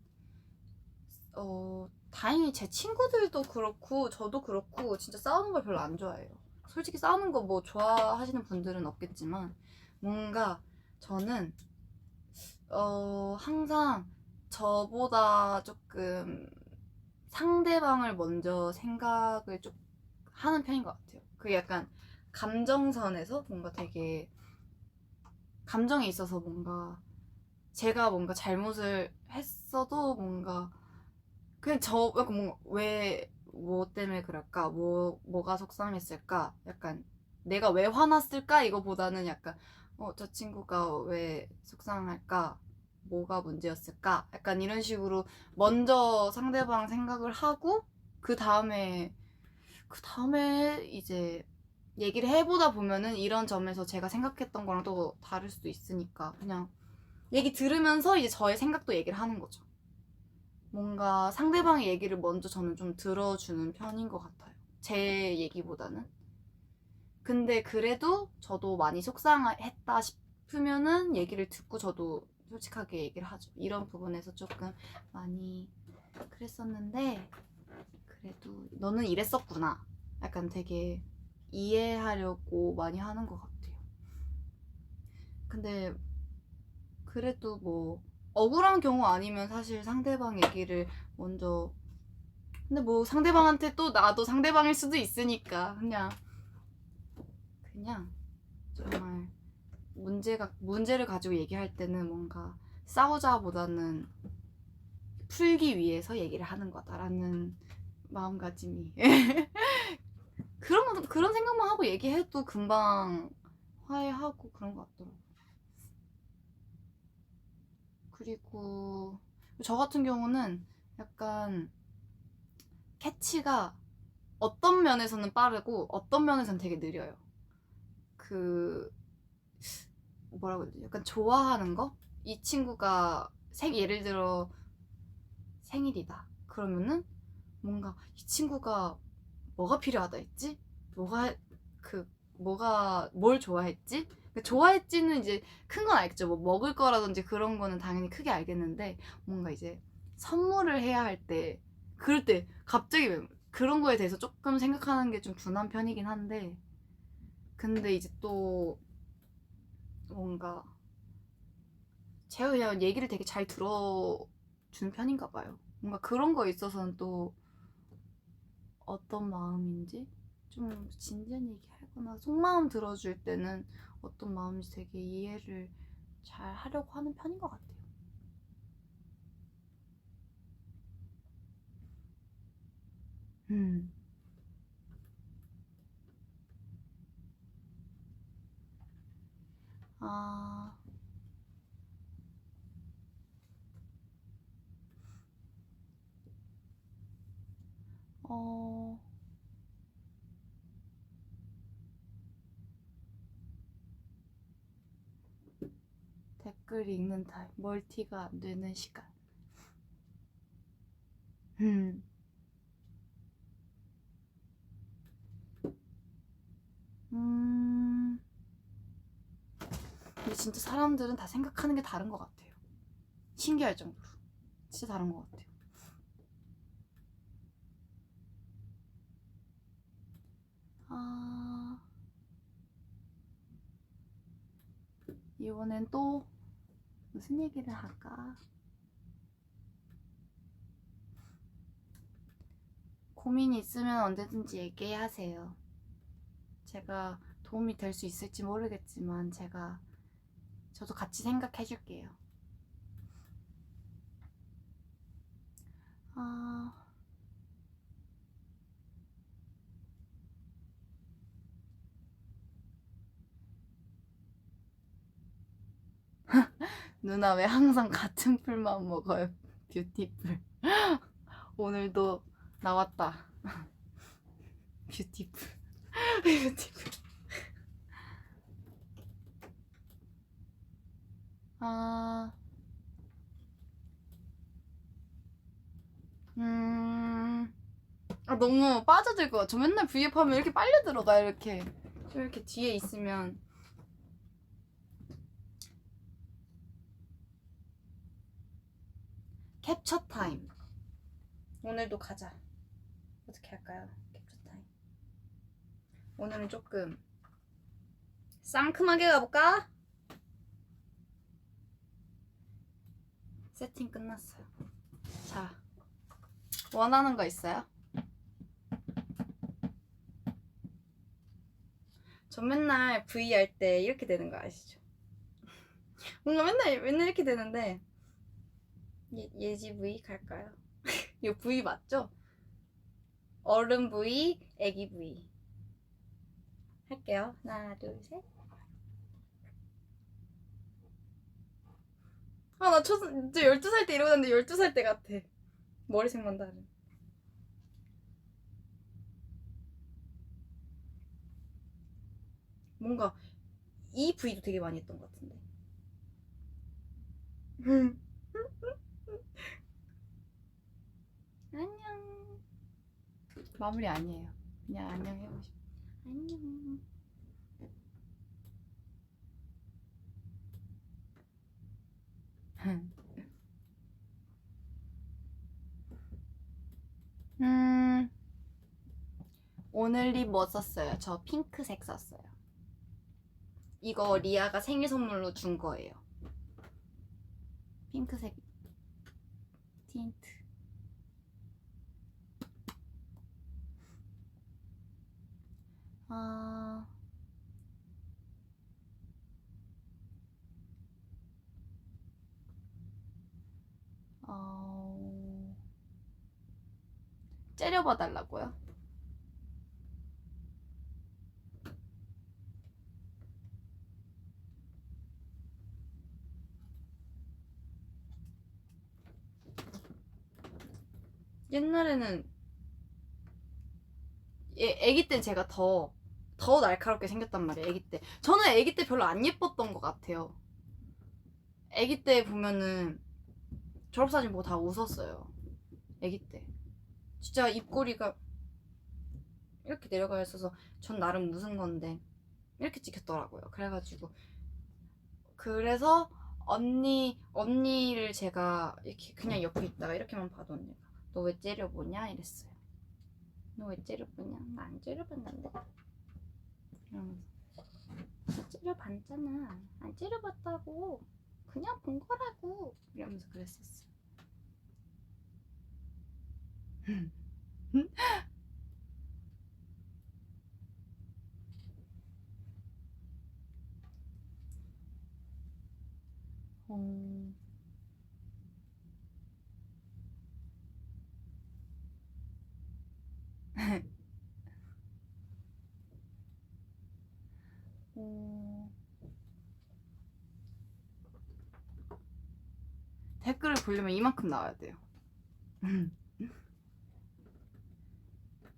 Speaker 1: 다행히 제 친구들도 그렇고 저도 그렇고 진짜 싸우는 걸 별로 안 좋아해요. 솔직히 싸우는 거 뭐 좋아하시는 분들은 없겠지만 뭔가 저는 항상 저보다 조금 상대방을 먼저 생각을 좀 하는 편인 것 같아요. 그게 약간 감정선에서 뭔가 되게 감정에 있어서 뭔가 제가 뭔가 잘못을 했어도 뭔가 그냥 약간 뭔가 뭐 때문에 그럴까? 뭐가 속상했을까? 약간 내가 왜 화났을까? 이거보다는 약간 저 친구가 왜 속상할까? 뭐가 문제였을까? 약간 이런 식으로 먼저 상대방 생각을 하고 그 다음에 이제 얘기를 해보다 보면은 이런 점에서 제가 생각했던 거랑 또 다를 수도 있으니까 그냥 얘기 들으면서 이제 저의 생각도 얘기를 하는 거죠. 뭔가 상대방의 얘기를 먼저 저는 좀 들어주는 편인 것 같아요. 제 얘기보다는. 근데 그래도 저도 많이 속상했다 싶으면은 얘기를 듣고 저도 솔직하게 얘기를 하죠. 이런 부분에서 조금 많이 그랬었는데 그래도 너는 이랬었구나. 약간 되게 이해하려고 많이 하는 것 같아요. 근데 그래도 뭐 억울한 경우 아니면 사실 상대방 얘기를 먼저 근데 뭐 상대방한테 또 나도 상대방일 수도 있으니까 그냥 정말 문제를 가지고 얘기할 때는 뭔가 싸우자보다는 풀기 위해서 얘기를 하는 거다라는 마음가짐이 그런 생각만 하고 얘기해도 금방 화해하고 그런 것 같더라고요. 그리고 저 같은 경우는 약간 캐치가 어떤 면에서는 빠르고 어떤 면에서는 되게 느려요. 그 뭐라고 해야 되지? 약간 좋아하는 거? 이 친구가 예를 들어 생일이다. 그러면은 뭔가 이 친구가 뭐가 필요하다 했지? 뭘 좋아했지? 좋아했지는 이제 큰 건 알겠죠. 뭐 먹을 거라든지 그런 거는 당연히 크게 알겠는데 뭔가 이제 선물을 해야 할 때 그럴 때 갑자기 그런 거에 대해서 조금 생각하는 게 좀 둔한 편이긴 한데 근데 이제 또 뭔가 제가 그냥 얘기를 되게 잘 주는 편인가 봐요. 뭔가 그런 거에 있어서는 또 어떤 마음인지 좀 진지한 얘기 하거나 속마음 들어줄 때는 어떤 마음인지 되게 이해를 잘 하려고 하는 편인 것 같아요. 음. 아, 어, 댓글 읽는 타입, 멀티가 안 되는 시간. 음, 음, 근데 진짜 사람들은 다 생각하는 게 다른 것 같아요. 신기할 정도로. 진짜 다른 것 같아요. 아, 이번엔 또 무슨 얘기를 할까? 고민이 있으면 언제든지 얘기하세요. 제가 도움이 될 수 있을지 모르겠지만 저도 같이 생각해 줄게요. 아, 누나 왜 항상 같은 풀만 먹어요? 뷰티풀. 오늘도 나왔다. 뷰티풀. 뷰티풀. 아, 너무 빠져들 것 같아. 저 맨날 V앱 하면 이렇게 빨려 들어가, 이렇게. 좀 이렇게 뒤에 있으면. 캡처 타임. 오늘도 가자. 어떻게 할까요? 캡처 타임. 오늘은 조금 상큼하게 가볼까? 세팅 끝났어요. 자, 원하는 거 있어요? 저 맨날 V 할 때 이렇게 되는 거 아시죠? 뭔가 맨날 이렇게 되는데 예지 V 갈까요? 이거 V 맞죠? 어른 V, 애기 V 할게요. 하나, 둘, 셋. 아, 나 12살 때 이러고 다녔는데 12살 때 같아. 머리색만 다른. 뭔가 이 V도 되게 많이 했던 것 같은데. 안녕. 마무리 아니에요. 그냥 안녕 해보고 싶어. 안녕. 오늘 립 뭐 썼어요? 저 핑크색 썼어요. 이거 리아가 생일 선물로 준 거예요. 핑크색 틴트. 아, 째려봐 달라고요? 옛날에는 애기 때 제가 더 날카롭게 생겼단 말이에요. 애기 때. 저는 애기 때 별로 안 예뻤던 것 같아요. 애기 때 보면은 졸업사진 보고 다 웃었어요. 애기 때. 진짜 입꼬리가 이렇게 내려가 있어서 전 나름 웃은 건데 이렇게 찍혔더라고요. 그래서 언니를 제가 이렇게 그냥 옆에 있다가 이렇게만 봐도 언니가 너 왜 째려보냐 이랬어요. 너 왜 째려보냐? 나 안 째려봤는데. 이러면서 나 째려봤잖아. 안 째려봤다고. 그냥 본 거라고. 이러면서 그랬었어요. 어... 어... 댓글을 보려면 이만큼 나와야 돼요.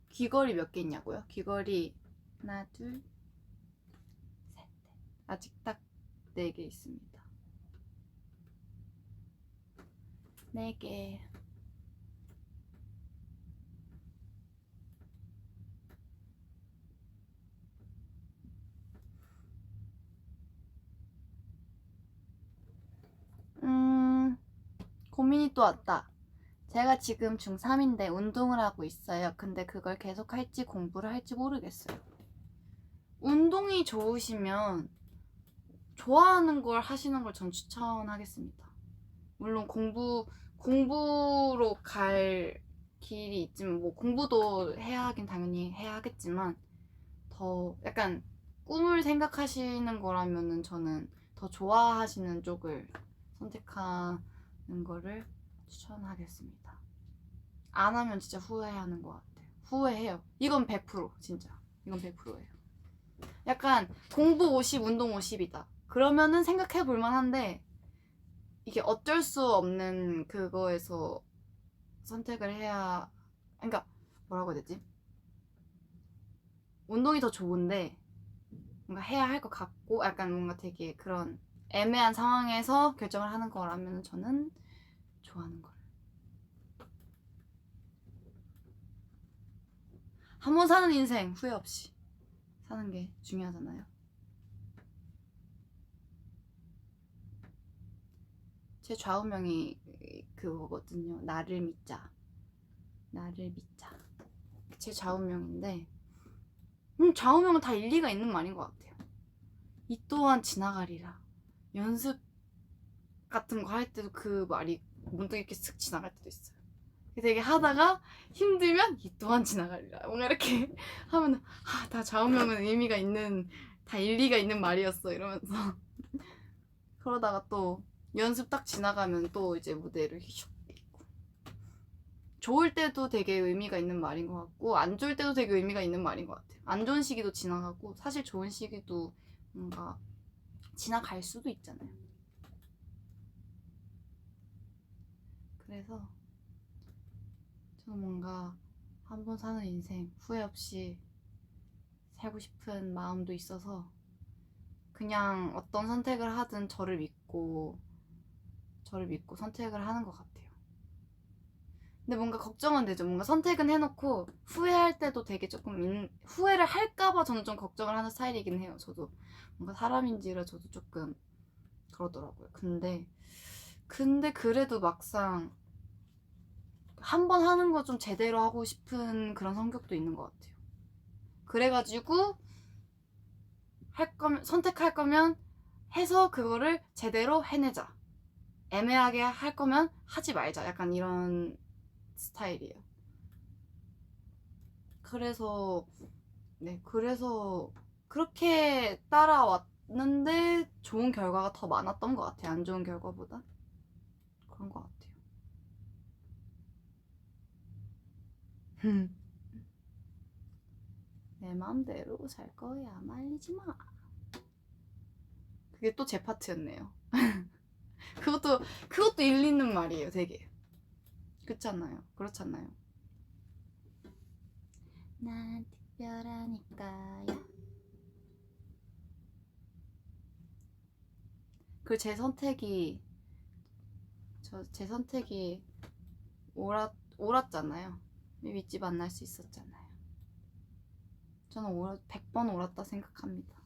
Speaker 1: 귀걸이 몇 개 있냐고요? 귀걸이 하나, 둘, 셋, 넷. 아직 딱 4개 있습니다. 4개. 고민이 또 왔다. 제가 지금 중3인데 운동을 하고 있어요. 근데 그걸 계속 할지 공부를 할지 모르겠어요. 운동이 좋으시면 좋아하는 걸 하시는 걸 전 추천하겠습니다. 물론 공부로 갈 길이 있지만, 뭐 공부도 해야 하긴 당연히 해야 하겠지만, 더 약간 꿈을 생각하시는 거라면은 저는 더 좋아하시는 쪽을 선택하는 거를 추천하겠습니다. 안 하면 진짜 후회하는 것 같아요. 후회해요. 이건 100% 진짜. 이건 100%예요. 약간 공부 50, 운동 50이다. 그러면은 생각해 볼 만한데, 이게 어쩔 수 없는 그거에서 선택을 해야, 그러니까 뭐라고 해야 되지? 운동이 더 좋은데 뭔가 해야 할 것 같고, 약간 뭔가 되게 그런 애매한 상황에서 결정을 하는 거라면 저는 좋아하는 걸. 한 번 사는 인생 후회 없이 사는 게 중요하잖아요. 제 좌우명이 그거거든요. 나를 믿자. 나를 믿자. 제 좌우명인데, 좌우명은 다 일리가 있는 말인 것 같아요. 이 또한 지나가리라. 연습 같은 거 할 때도 그 말이 문득 이렇게 슥 지나갈 때도 있어요. 되게 하다가 힘들면 이 또한 지나가리라. 뭔가 이렇게 하면 다 좌우명은 의미가 있는, 다 일리가 있는 말이었어 이러면서 그러다가 또 연습 딱 지나가면 또 이제 무대를 슉 있고, 좋을 때도 되게 의미가 있는 말인 것 같고 안 좋을 때도 되게 의미가 있는 말인 것 같아요. 안 좋은 시기도 지나가고 사실 좋은 시기도 뭔가 지나갈 수도 있잖아요. 그래서 저는 뭔가 한 번 사는 인생 후회 없이 살고 싶은 마음도 있어서 그냥 어떤 선택을 하든 저를 믿고 선택을 하는 것 같아요. 근데 뭔가 걱정은 되죠. 뭔가 선택은 해놓고 후회할 때도 되게 조금 후회를 할까봐 저는 좀 걱정을 하는 스타일이긴 해요. 저도 뭔가 사람인지라 저도 조금 그러더라고요. 근데 그래도 막상 한 번 하는 거 좀 제대로 하고 싶은 그런 성격도 있는 것 같아요. 그래가지고 선택할 거면 해서 그거를 제대로 해내자. 애매하게 할 거면 하지 말자. 약간 이런 스타일이에요. 그래서 그렇게 따라왔는데 좋은 결과가 더 많았던 것 같아요. 안 좋은 결과보다. 그런 것 같아요. 내 마음대로 살 거야. 말리지 마. 그게 또 제 파트였네요. 그것도 일리 있는 말이에요. 되게. 그렇잖아요. 난 특별하니까요. 그리고 제 선택이 옳았잖아요. 윗집 만날 수 있었잖아요. 저는 100번 옳았다 생각합니다.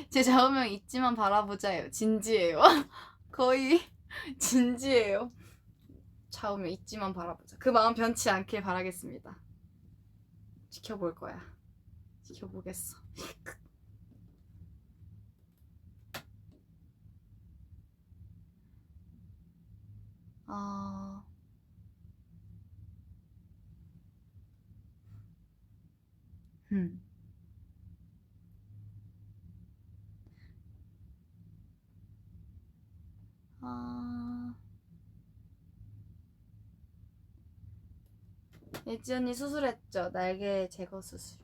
Speaker 1: 제 좌우명 있지만 바라보자예요. 진지해요. 거의 진지해요. 좌우며 있지만 바라보자. 그 마음 변치 않길 바라겠습니다. 지켜볼 거야. 지켜보겠어. 아... 음. 아... 예지 언니 수술했죠. 날개 제거 수술.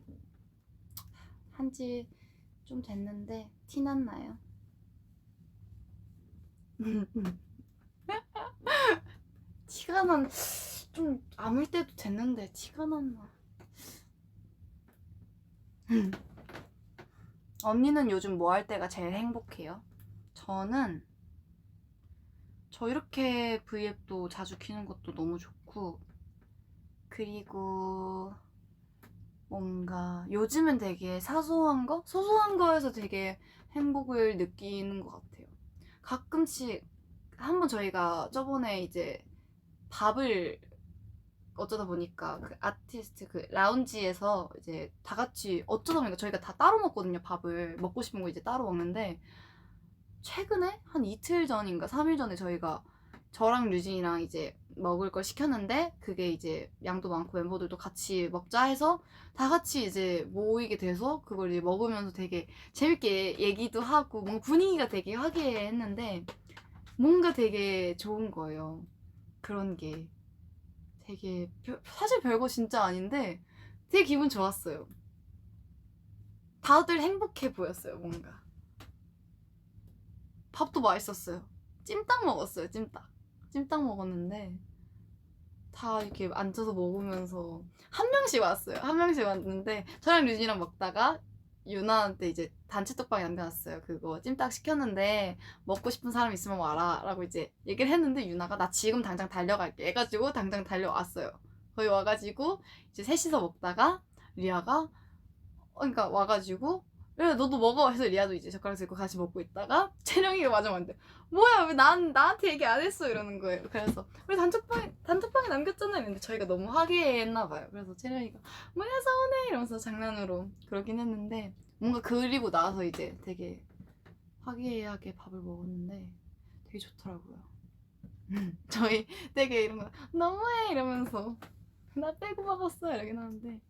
Speaker 1: 한지 좀 됐는데 티 났나요? 티가 난... 좀 아물 때도 됐는데 티가 났나? 언니는 요즘 뭐 할 때가 제일 행복해요? 저는 저 이렇게 V앱도 자주 키는 것도 너무 좋고, 그리고 뭔가 요즘은 되게 사소한 거? 소소한 거에서 되게 행복을 느끼는 것 같아요. 가끔씩 한번 저희가 저번에 이제 밥을 어쩌다 보니까 그 아티스트 그 라운지에서 이제 다 같이 어쩌다 보니까 저희가 다 따로 먹거든요. 밥을 먹고 싶은 거 이제 따로 먹는데, 최근에 한 이틀 전인가 3일 전에 저희가 저랑 류진이랑 이제 먹을 걸 시켰는데, 그게 이제 양도 많고 멤버들도 같이 먹자 해서 다 같이 이제 모이게 돼서 그걸 이제 먹으면서 되게 재밌게 얘기도 하고 뭔가 분위기가 되게 화기애애했는데, 뭔가 되게 좋은 거예요. 그런 게 되게 사실 별거 진짜 아닌데 되게 기분 좋았어요. 다들 행복해 보였어요. 뭔가 밥도 맛있었어요. 찜닭 먹었어요. 찜닭 먹었는데 다 이렇게 앉아서 먹으면서 한 명씩 왔어요. 한 명씩 왔는데 저랑 류진이랑 먹다가 유나한테 이제 단체 떡방에 남겨놨어요. 그거 찜닭 시켰는데 먹고 싶은 사람 있으면 와라 라고 이제 얘기를 했는데, 유나가 나 지금 당장 달려갈게 해가지고 당장 달려왔어요. 거기 와가지고 이제 셋이서 먹다가 리아가 그러니까 와가지고 그래 너도 먹어 해서 리아도 이제 젓가락 들고 같이 먹고 있다가 채령이가 마지막에 뭐야 왜 나한테 얘기 안 했어 이러는 거예요. 그래서 우리 단톡방에 남겼잖아 이랬는데 저희가 너무 화기애애했나 봐요. 그래서 채령이가 뭐야 서운해 이러면서 장난으로 그러긴 했는데, 뭔가 그리고 나서 이제 되게 화기애애하게 밥을 먹었는데 되게 좋더라고요. 저희 되게 이런 거 너무해 이러면서 나 빼고 먹었어 이러긴 하는데,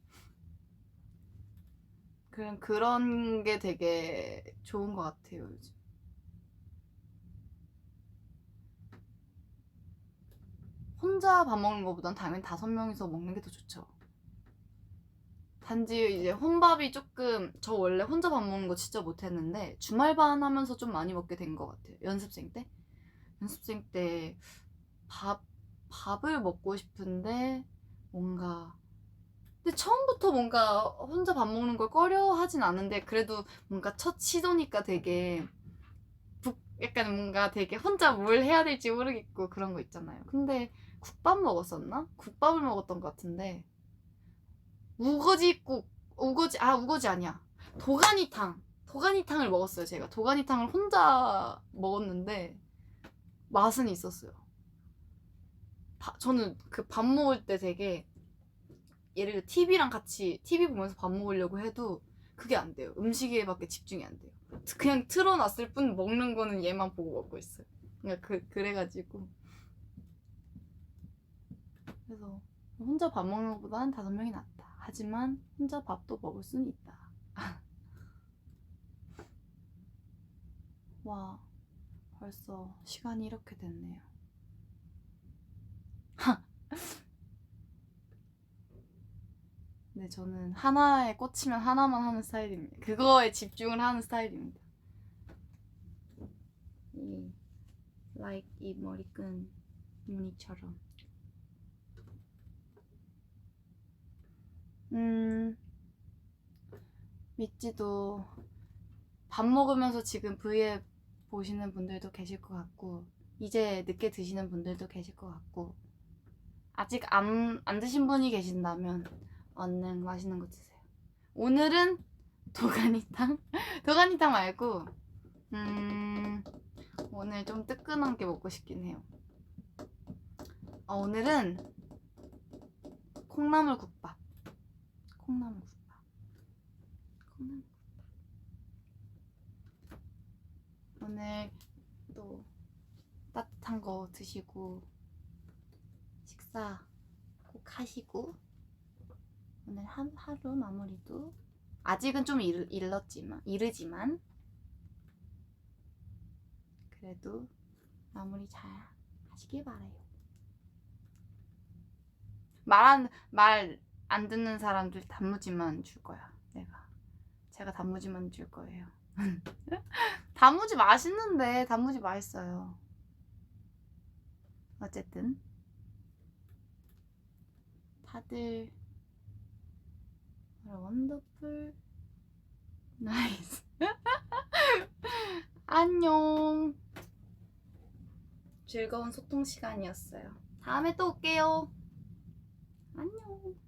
Speaker 1: 그런 게 되게 좋은 것 같아요, 요즘. 혼자 밥 먹는 것보단 당연히 5명이서 먹는 게 더 좋죠. 단지 이제 혼밥이 조금, 저 원래 혼자 밥 먹는 거 진짜 못했는데 주말반 하면서 좀 많이 먹게 된 것 같아요. 연습생 때 밥을 먹고 싶은데 뭔가, 근데 처음부터 뭔가 혼자 밥 먹는 걸 꺼려 하진 않은데, 그래도 뭔가 첫 시도니까 되게 약간 뭔가 되게 혼자 뭘 해야 될지 모르겠고 그런 거 있잖아요. 근데 국밥 먹었었나? 국밥을 먹었던 것 같은데, 우거지 아니야. 도가니탕을 먹었어요. 제가 도가니탕을 혼자 먹었는데 맛은 있었어요. 저는 그 밥 먹을 때 되게, 예를 들어 TV랑 같이 TV 보면서 밥 먹으려고 해도 그게 안 돼요. 음식에밖에 집중이 안 돼요. 그냥 틀어놨을 뿐 먹는 거는 얘만 보고 먹고 있어요. 그러니까 그래가지고, 그래서 혼자 밥 먹는 것보다 한 5명이 낫다. 하지만 혼자 밥도 먹을 수는 있다. 와, 벌써 시간이 이렇게 됐네요. 네, 저는 하나에 꽂히면 하나만 하는 스타일입니다. 그거에 집중을 하는 스타일입니다. 이 머리끈 무늬처럼. 믿지도 밥 먹으면서 지금 V앱 보시는 분들도 계실 것 같고, 이제 늦게 드시는 분들도 계실 것 같고, 아직 안 드신 분이 계신다면 얼른 맛있는 거 드세요. 오늘은 도가니탕 말고 오늘 좀 뜨끈한 게 먹고 싶긴 해요. 오늘은 콩나물국밥. 콩나물국밥. 오늘 또 따뜻한 거 드시고 식사 꼭 하시고 오늘 하루 마무리도 아직은 좀 이르지만 그래도 마무리 잘 하시길 바래요. 말 안 듣는 사람들 단무지만 줄 거야. 제가 단무지만 줄 거예요. 단무지 맛있는데 단무지 맛있어요. 어쨌든 다들 원더풀 나이스. 안녕. 즐거운 소통 시간이었어요. 다음에 또 올게요. 안녕.